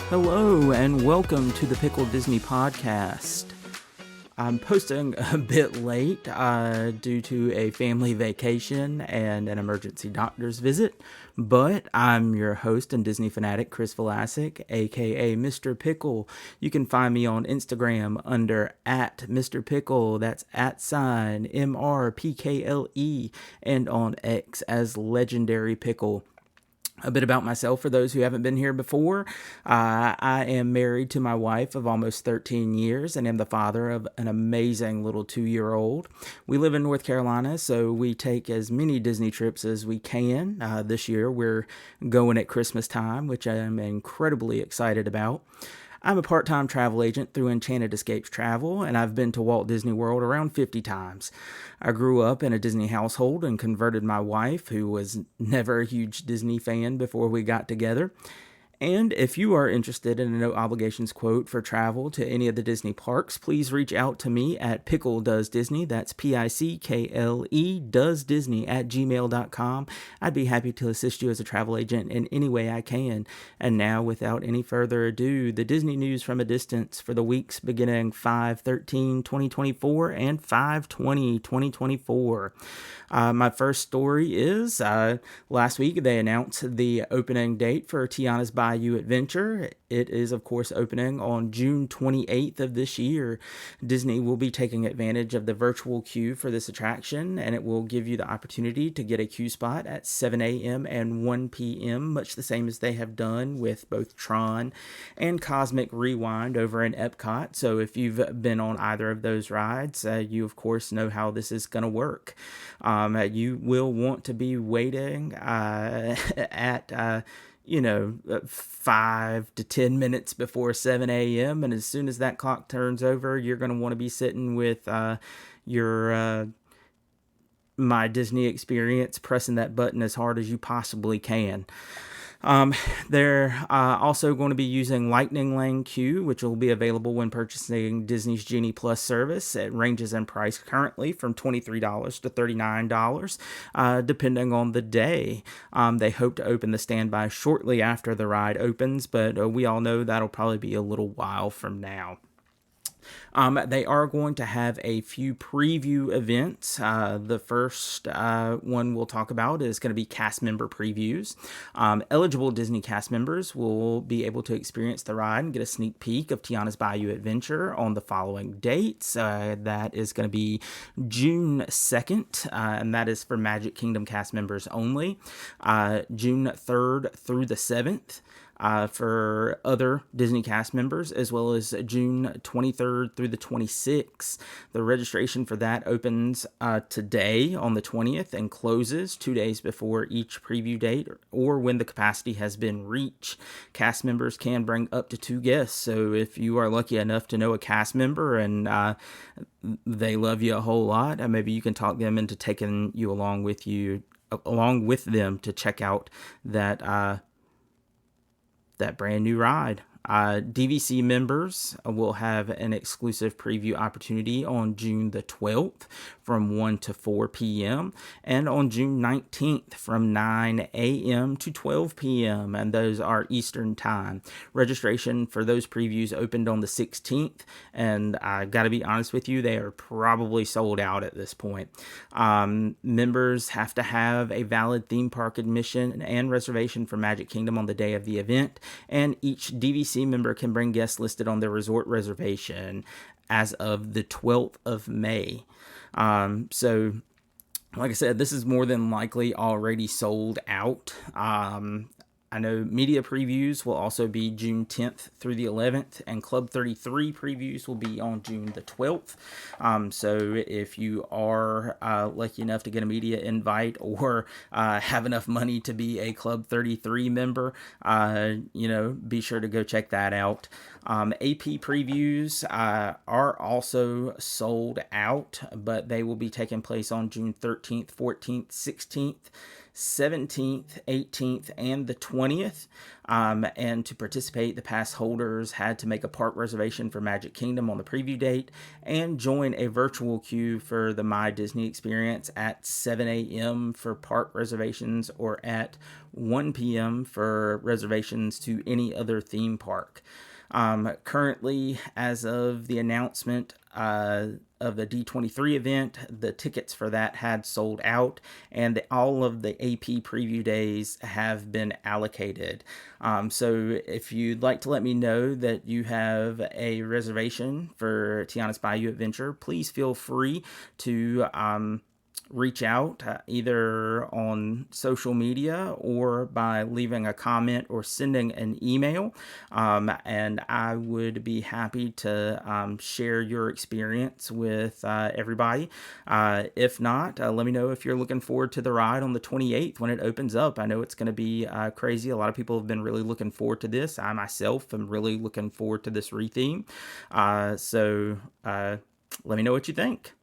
Hello and welcome to the Pickled Disney podcast. I'm posting a bit late due to a family vacation and an emergency doctor's visit, but I'm your host and Disney fanatic, Chris Velasic, aka Mr. Pickle. You can find me on Instagram under @MrPickle, that's @MRPKLE, and on X as Legendary Pickle. A bit about myself for those who haven't been here before. I am married to my wife of almost 13 years and am the father of an amazing little 2-year-old. We live in North Carolina, so we take as many Disney trips as we can. This year we're going at Christmas time, which I am incredibly excited about. I'm a part-time travel agent through Enchanted Escapes Travel, and I've been to Walt Disney World around 50 times. I grew up in a Disney household and converted my wife, who was never a huge Disney fan before we got together. And if you are interested in a no obligations quote for travel to any of the Disney parks, please reach out to me at Pickle Does Disney. That's PICKLE Does Disney at gmail.com. I'd be happy to assist you as a travel agent in any way I can. And now, without any further ado, the Disney news from a distance for the weeks beginning 5/13/2024 and 5/20/2024. My first story is last week they announced the opening date for Tiana's Bayou Adventure. It is, of course, opening on June 28th of this year. Disney will be taking advantage of the virtual queue for this attraction, and it will give you the opportunity to get a queue spot at 7 a.m. and 1 p.m., much the same as they have done with both Tron and Cosmic Rewind over in Epcot. So if you've been on either of those rides, you, of course, know how this is going to work. You will want to be waiting at 5 to 10 minutes before 7 a.m. And as soon as that clock turns over, you're going to want to be sitting with your My Disney Experience, pressing that button as hard as you possibly can. They're also going to be using Lightning Lane Queue, which will be available when purchasing Disney's Genie Plus service. It ranges in price currently from $23 to $39, depending on the day. They hope to open the standby shortly after the ride opens, but we all know that'll probably be a little while from now. They are going to have a few preview events. The first one we'll talk about is going to be cast member previews. Eligible Disney cast members will be able to experience the ride and get a sneak peek of Tiana's Bayou Adventure on the following dates. That is going to be June 2nd, and that is for Magic Kingdom cast members only. June 3rd through the 7th. For other Disney cast members, as well as June 23rd through the 26th. The registration for that opens today on the 20th and closes 2 days before each preview date or when the capacity has been reached. Cast members can bring up to 2 guests, so if you are lucky enough to know a cast member and they love you a whole lot, maybe you can talk them into taking you along with them to check out that brand new ride. DVC members will have an exclusive preview opportunity on June the 12th from 1 to 4 p.m. and on June 19th from 9 a.m. to 12 p.m. and those are Eastern time. Registration for those previews opened on the 16th, and I gotta be honest with you, they are probably sold out at this point. Members have to have a valid theme park admission and reservation for Magic Kingdom on the day of the event, and each DVC member can bring guests listed on their resort reservation as of the 12th of May. So, like I said, this is more than likely already sold out. I know media previews will also be June 10th through the 11th, and Club 33 previews will be on June the 12th. So if you are lucky enough to get a media invite or have enough money to be a Club 33 member, be sure to go check that out. AP previews are also sold out, but they will be taking place on June 13th, 14th, 16th, 17th, 18th, and the 20th. And to participate, the pass holders had to make a park reservation for Magic Kingdom on the preview date and join a virtual queue for the My Disney experience at 7 a.m. for park reservations or at 1 p.m. for reservations to any other theme park. Currently, as of the announcement of the D23 event, the tickets for that had sold out, and all of the AP preview days have been allocated. So if you'd like to let me know that you have a reservation for Tiana's Bayou Adventure, please feel free to reach out either on social media or by leaving a comment or sending an email. And I would be happy to share your experience with everybody. If not, let me know if you're looking forward to the ride on the 28th when it opens up. I know it's going to be crazy. A lot of people have been really looking forward to this. I myself am really looking forward to this retheme. So let me know what you think.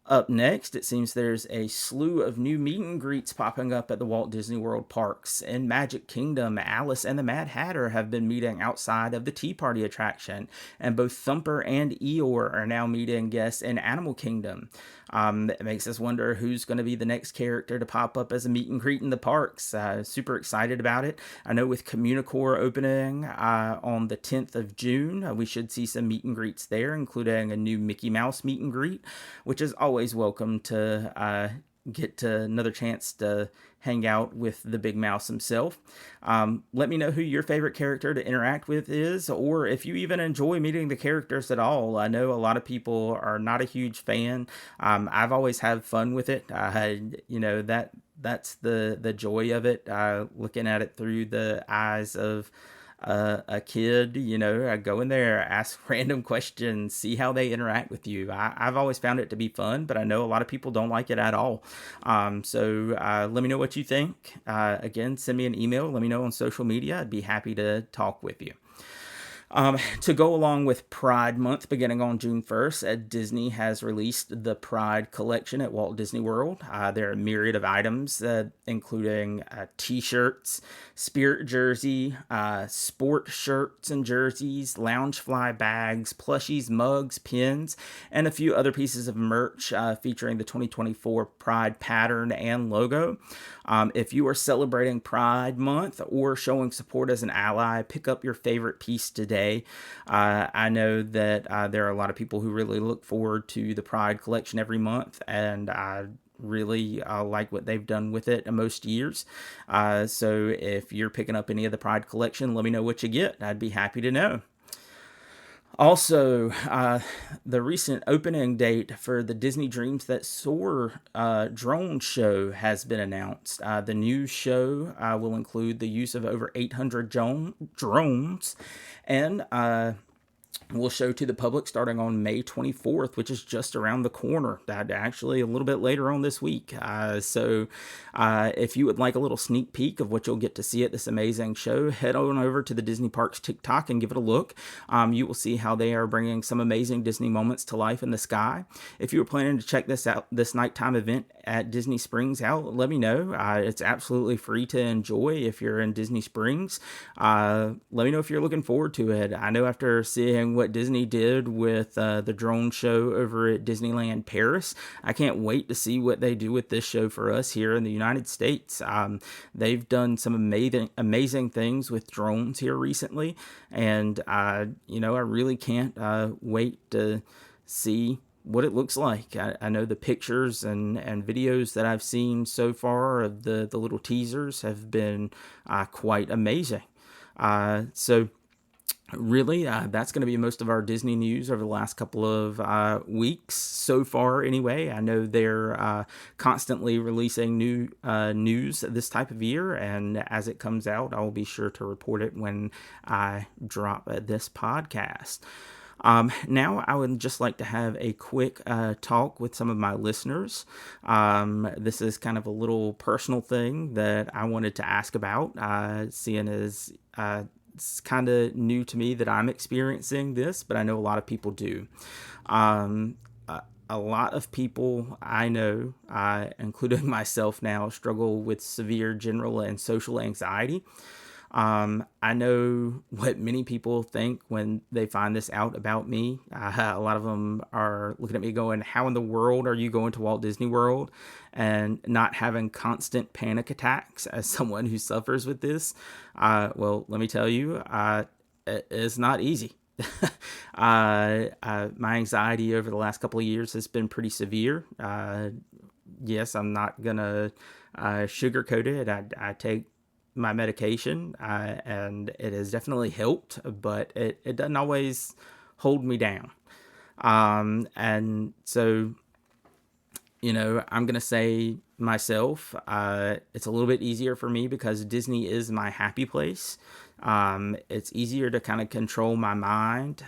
Up next, it seems there's a slew of new meet and greets popping up at the Walt Disney World parks. In Magic Kingdom, Alice and the Mad Hatter have been meeting outside of the Tea Party attraction, and both Thumper and Eeyore are now meeting guests in Animal Kingdom. It makes us wonder who's going to be the next character to pop up as a meet and greet in the parks. Super excited about it. I know with Communicore opening on the 10th of June, we should see some meet and greets there, including a new Mickey Mouse meet and greet, which is always welcome to get to another chance to hang out with the big mouse himself. Let me know who your favorite character to interact with is, or if you even enjoy meeting the characters at all. I know a lot of people are not a huge fan. I've always had fun with it. That's the joy of it. Looking at it through the eyes of a kid, I go in there, ask random questions, see how they interact with you. I've always found it to be fun, but I know a lot of people don't like it at all. So let me know what you think. Again, send me an email. Let me know on social media. I'd be happy to talk with you. To go along with Pride Month beginning on June 1st, Disney has released the Pride Collection at Walt Disney World. There are a myriad of items, including t-shirts, spirit jersey, sport shirts and jerseys, Loungefly bags, plushies, mugs, pins, and a few other pieces of merch featuring the 2024 Pride pattern and logo. If you are celebrating Pride Month or showing support as an ally, pick up your favorite piece today. I know that there are a lot of people who really look forward to the Pride collection every month, and I really like what they've done with it in most years. So if you're picking up any of the Pride collection, let me know what you get. I'd be happy to know. Also, the recent opening date for the Disney Dreams That Soar drone show has been announced. The new show will include the use of over 800 drones and will show to the public starting on May 24th, which is just around the corner. Actually a little bit later on this week. So if you would like a little sneak peek of what you'll get to see at this amazing show, head on over to the Disney Parks TikTok and give it a look. You will see how they are bringing some amazing Disney moments to life in the sky. If you were planning to check this out, this nighttime event at Disney Springs out, let me know. It's absolutely free to enjoy if you're in Disney Springs. Let me know if you're looking forward to it. I know after seeing what Disney did with the drone show over at Disneyland Paris, I can't wait to see what they do with this show for us here in the United States. They've done some amazing things with drones here recently, and I really can't wait to see what it looks like. I know the pictures and videos that I've seen so far of the little teasers have been quite amazing. So really, that's going to be most of our Disney news over the last couple of weeks so far anyway. I know they're constantly releasing new news this type of year, and as it comes out, I'll be sure to report it when I drop this podcast. Now, I would just like to have a quick talk with some of my listeners. This is kind of a little personal thing that I wanted to ask about, seeing as it's kind of new to me that I'm experiencing this, but I know a lot of people do. a lot of people I know, including myself now, struggle with severe general and social anxiety. I know what many people think when they find this out about me. A lot of them are looking at me going, how in the world are you going to Walt Disney World and not having constant panic attacks as someone who suffers with this? Well, let me tell you, it's not easy. My anxiety over the last couple of years has been pretty severe. Yes, I'm not gonna sugarcoat it. I take my medication, and it has definitely helped, but it doesn't always hold me down. And so, I'm going to say myself, it's a little bit easier for me because Disney is my happy place. It's easier to kind of control my mind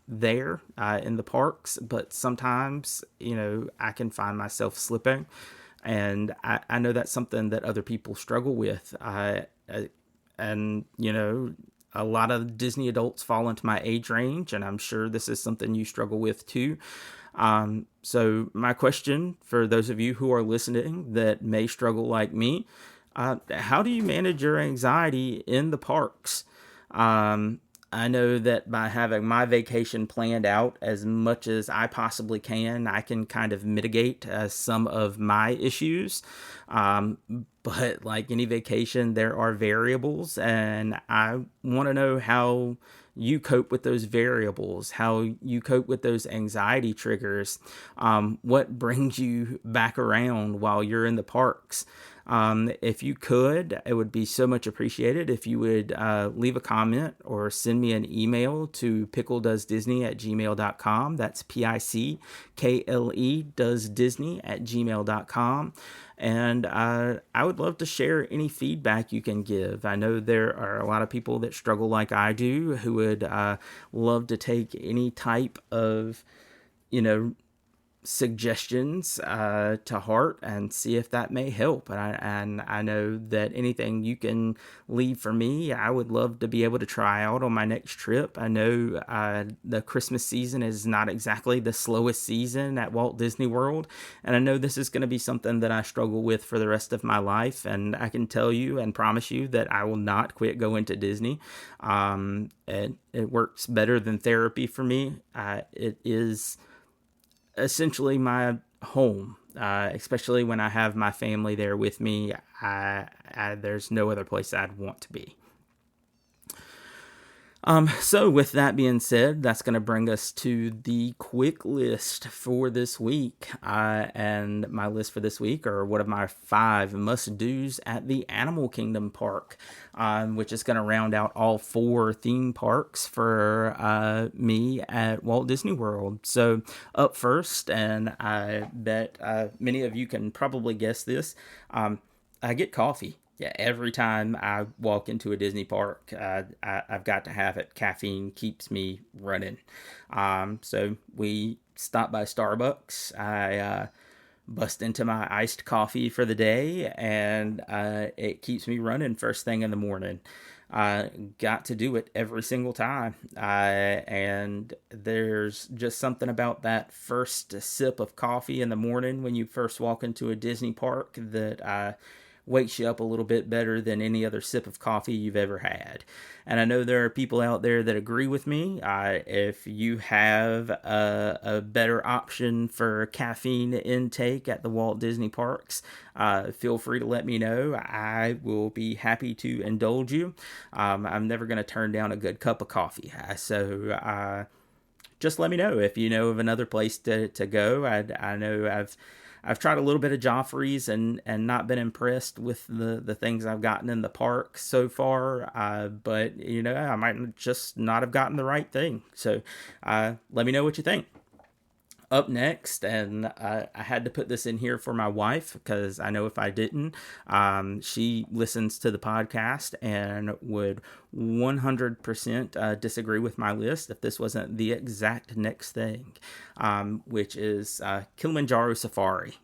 there in the parks, but sometimes, I can find myself slipping. And I know that's something that other people struggle with. And, a lot of Disney adults fall into my age range, and I'm sure this is something you struggle with too. So my question for those of you who are listening that may struggle like me, how do you manage your anxiety in the parks? I know that by having my vacation planned out as much as I possibly can, I can kind of mitigate some of my issues. But like any vacation, there are variables, and I want to know how you cope with those variables, how you cope with those anxiety triggers, what brings you back around while you're in the parks. If you could, it would be so much appreciated if you would leave a comment or send me an email to pickleddoesdisney@gmail.com. That's PICKLE does Disney at gmail.com. And I would love to share any feedback you can give. I know there are a lot of people that struggle like I do who would love to take any type of, suggestions to heart and see if that may help. And I know that anything you can leave for me, I would love to be able to try out on my next trip. I know the Christmas season is not exactly the slowest season at Walt Disney World, and I know this is going to be something that I struggle with for the rest of my life, and I can tell you and promise you that I will not quit going to Disney. It works better than therapy for me. It is essentially my home, especially when I have my family there with me. There's no other place I'd want to be. So with that being said, that's going to bring us to the quick list for this week. And my list for this week are one of my 5 must-dos at the Animal Kingdom Park, which is going to round out all 4 theme parks for me at Walt Disney World. So up first, and I bet many of you can probably guess this, I get coffee. Yeah, every time I walk into a Disney park, I've got to have it. Caffeine keeps me running. So we stop by Starbucks. I bust into my iced coffee for the day, and it keeps me running first thing in the morning. Got to do it every single time. And there's just something about that first sip of coffee in the morning when you first walk into a Disney park that wakes you up a little bit better than any other sip of coffee you've ever had. And I know there are people out there that agree with me. If you have a better option for caffeine intake at the Walt Disney parks, feel free to let me know. I will be happy to indulge you. I'm never going to turn down a good cup of coffee. So just let me know if you know of another place to go. I know I've tried a little bit of Joffrey's and not been impressed with the things I've gotten in the park so far. But, I might just not have gotten the right thing. So let me know what you think. Up next, and I had to put this in here for my wife because I know if I didn't, she listens to the podcast and would 100% disagree with my list if this wasn't the exact next thing, which is Kilimanjaro Safari.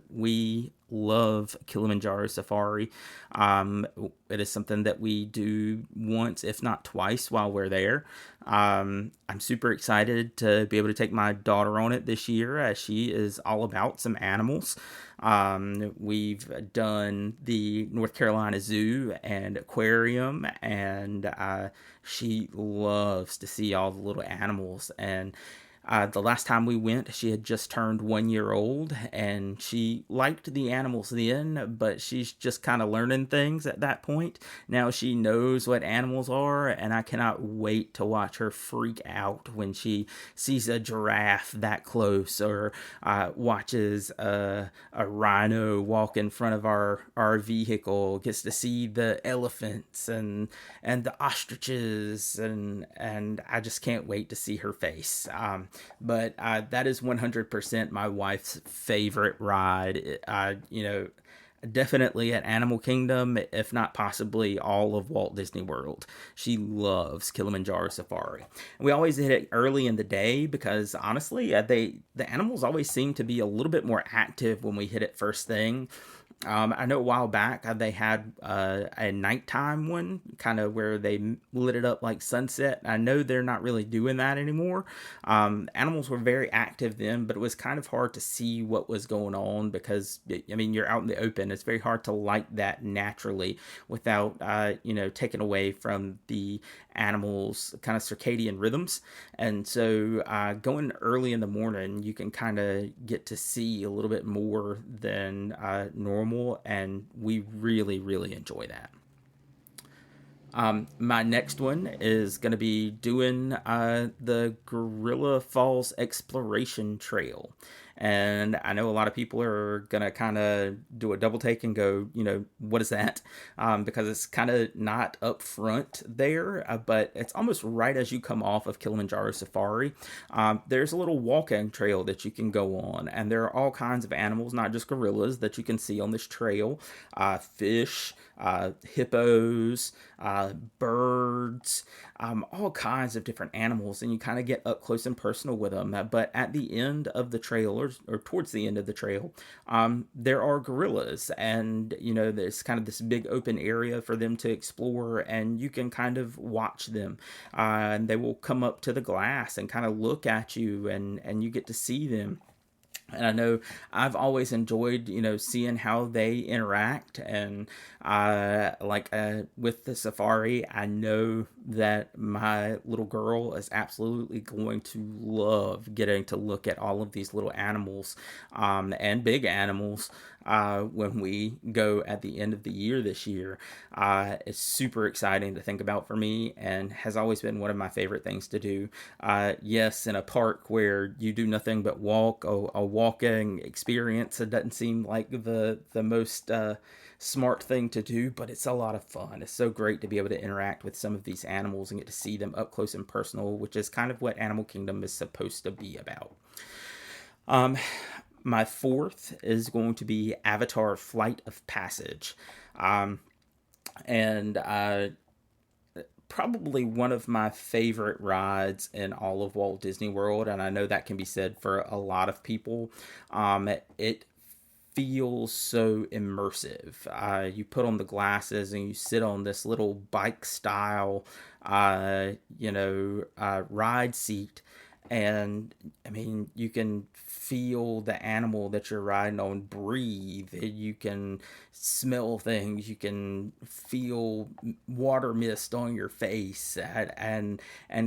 We love Kilimanjaro Safari. Um, it is something that we do once, if not twice, while we're there. I'm super excited to be able to take my daughter on it this year, as she is all about some animals. We've done the North Carolina Zoo and Aquarium, and she loves to see all the little animals. And the last time we went, she had just turned 1 year old, and she liked the animals then, but she's just kind of learning things at that point. Now she knows what animals are, and I cannot wait to watch her freak out when she sees a giraffe that close, or watches a rhino walk in front of our vehicle, gets to see the elephants and the ostriches, and I just can't wait to see her face. But that is 100% my wife's favorite ride. Definitely at Animal Kingdom, if not possibly all of Walt Disney World. She loves Kilimanjaro Safari. And we always hit it early in the day because honestly, the animals always seem to be a little bit more active when we hit it first thing. I know a while back they had a nighttime one, kind of where they lit it up like sunset. I know they're not really doing that anymore. Animals were very active then, but it was kind of hard to see what was going on because, I mean, you're out in the open. It's very hard to light that naturally without, taking away from the animals' kind of circadian rhythms. And so going early in the morning, you can kind of get to see a little bit more than normal, and we really, really enjoy that. My next one is going to be doing the Gorilla Falls Exploration Trail. And I know a lot of people are going to kind of do a double take and go, what is that? Because it's kind of not up front there, but it's almost right as you come off of Kilimanjaro Safari. There's a little walking trail that you can go on, and there are all kinds of animals, not just gorillas, that you can see on this trail. Fish, hippos, birds, all kinds of different animals, and you kind of get up close and personal with them. But at the end of the trail, or towards the end of the trail, there are gorillas, and there's kind of this big open area for them to explore, and you can kind of watch them. And they will come up to the glass and kind of look at you, and you get to see them. And I know I've always enjoyed, seeing how they interact. And with the safari, I know that my little girl is absolutely going to love getting to look at all of these little animals, and big animals, when we go at the end of the year this year. It's super exciting to think about for me, and has always been one of my favorite things to do. Yes, in a park where you do nothing but walk, a walking experience, it doesn't seem like the most smart thing to do, but it's a lot of fun. It's so great to be able to interact with some of these animals and get to see them up close and personal, which is kind of what Animal Kingdom is supposed to be about. My fourth is going to be Avatar Flight of Passage. And Probably one of my favorite rides in all of Walt Disney World, and I know that can be said for a lot of people. It feels so immersive. You put on the glasses and you sit on this little bike style, ride seat. And I mean, you can feel the animal that you're riding on breathe. You can smell things. You can feel water mist on your face, and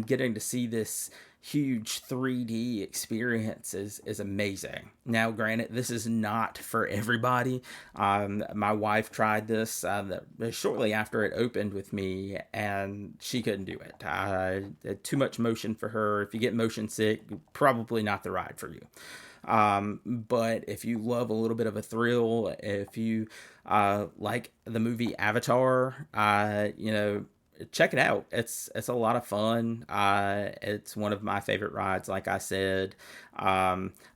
getting to see this huge 3D experience is amazing. Now, granted, this is not for everybody. My wife tried this shortly after it opened with me, and she couldn't do it. Too much motion for her. If you get motion sick, probably not the ride for you. But if you love a little bit of a thrill, if you like the movie Avatar, check it out. It's a lot of fun. It's one of my favorite rides. Like I said,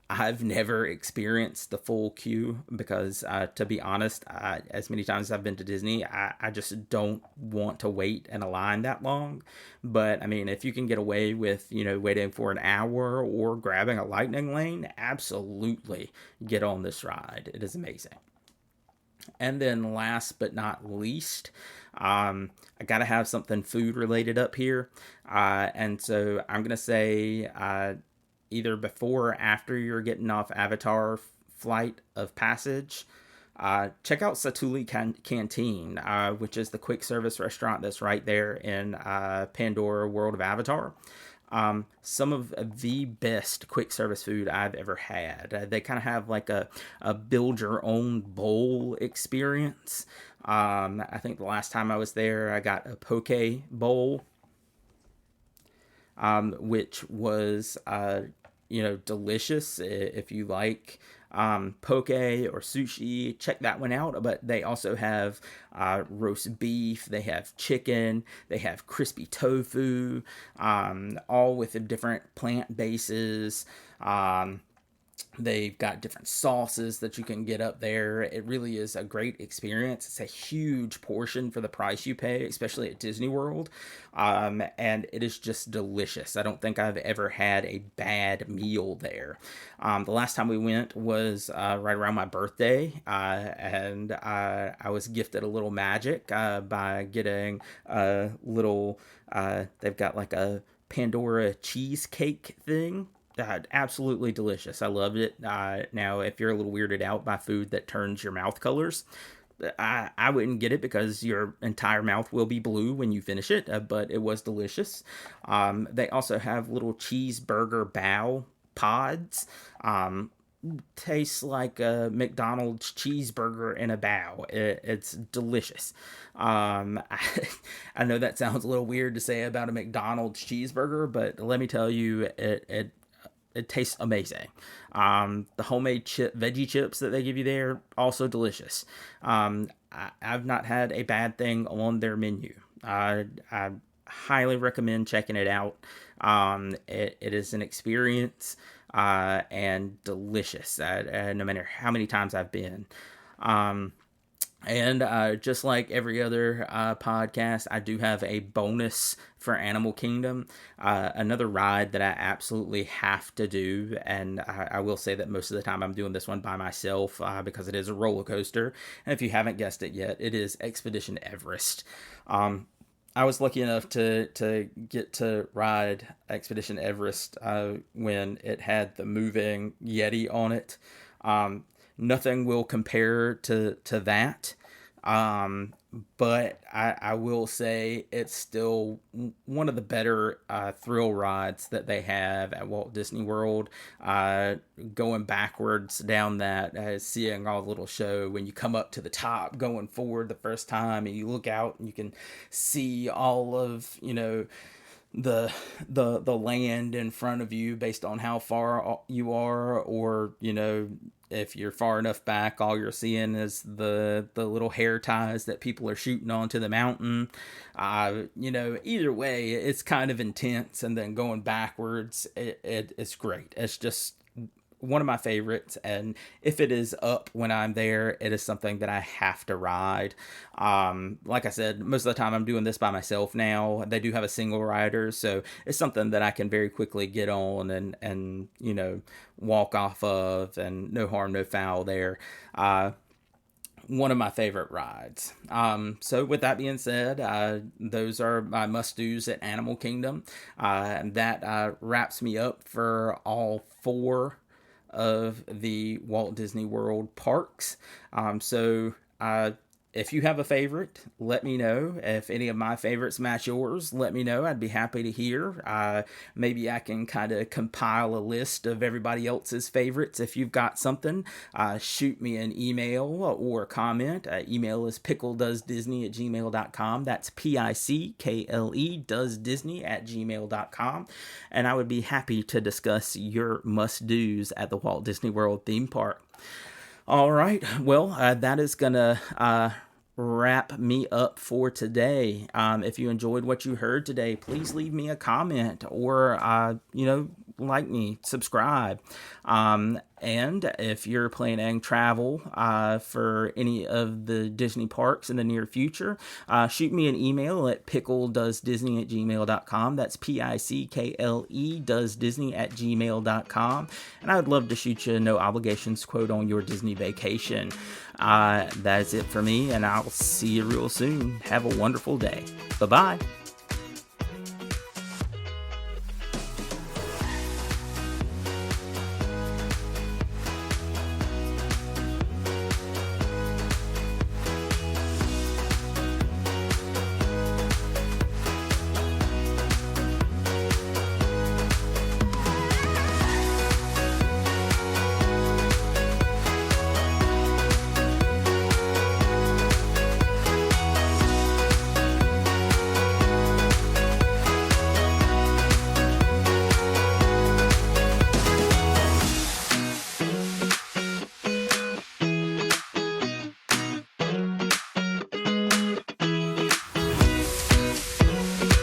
I've never experienced the full queue because, to be honest, as many times as I've been to Disney, I just don't want to wait in a line that long. But I mean, if you can get away with, waiting for an hour or grabbing a lightning lane, absolutely get on this ride. It is amazing. And then last but not least, I got to have something food related up here. And so I'm going to say either before or after you're getting off Avatar Flight of Passage, check out Satuli Canteen, which is the quick service restaurant that's right there in Pandora World of Avatar. Some of the best quick service food I've ever had. They kind of have like a build your own bowl experience. I think the last time I was there, I got a poke bowl, which was delicious. If you like poke or sushi, check that one out. But they also have roast beef, they have chicken, they have crispy tofu, all with different plant bases. They've got different sauces that you can get up there. It really is a great experience. It's a huge portion for the price you pay, especially at Disney World. And it is just delicious. I don't think I've ever had a bad meal there. The last time we went was right around my birthday. And I was gifted a little magic by getting a little, they've got like a Pandora cheesecake thing. Absolutely delicious. I loved it. Now, if you're a little weirded out by food that turns your mouth colors, I wouldn't get it because your entire mouth will be blue when you finish it, but it was delicious. They also have little cheeseburger bao pods. Tastes like a McDonald's cheeseburger in a bao. It's delicious. I know that sounds a little weird to say about a McDonald's cheeseburger, but let me tell you, it tastes amazing. The homemade veggie chips that they give you there, also delicious. I've not had a bad thing on their menu. I highly recommend checking it out. It is an experience and delicious, no matter how many times I've been. And just like every other podcast, I do have a bonus for Animal Kingdom. Another ride that I absolutely have to do. And I will say that most of the time I'm doing this one by myself because it is a roller coaster. And if you haven't guessed it yet, it is Expedition Everest. I was lucky enough to get to ride Expedition Everest when it had the moving Yeti on it. Nothing will compare to that. But I will say it's still one of the better thrill rides that they have at Walt Disney World. Going backwards down that, seeing all the little show when you come up to the top, going forward the first time, and you look out and you can see all of the land in front of you based on how far you are, or if you're far enough back, all you're seeing is the little hair ties that people are shooting onto the mountain. Either way, it's kind of intense, and then going backwards, it's great. It's just one of my favorites, and if it is up when I'm there, it is something that I have to ride. Like I said, most of the time I'm doing this by myself now. They do have a single rider, so it's something that I can very quickly get on and walk off of, and no harm, no foul there. One of my favorite rides. So with that being said, those are my must-dos at Animal Kingdom. And that wraps me up for all 4 of the Walt Disney World parks. So if you have a favorite, let me know. If any of my favorites match yours, let me know. I'd be happy to hear. Maybe I can kind of compile a list of everybody else's favorites. If you've got something, shoot me an email or a comment. Email is pickledoesdisney@gmail.com. That's PICKLE doesdisney@gmail.com. And I would be happy to discuss your must-dos at the Walt Disney World theme park. All right. Well, that is going to wrap me up for today. If you enjoyed what you heard today, please leave me a comment or, like me, subscribe. And if you're planning travel for any of the Disney parks in the near future, shoot me an email at pickledoesdisney@gmail.com. That's PICKLE doesdisney@gmail.com. And I would love to shoot you a no obligations quote on your Disney vacation. That's it for me, and I'll see you real soon. Have a wonderful day. Bye-bye.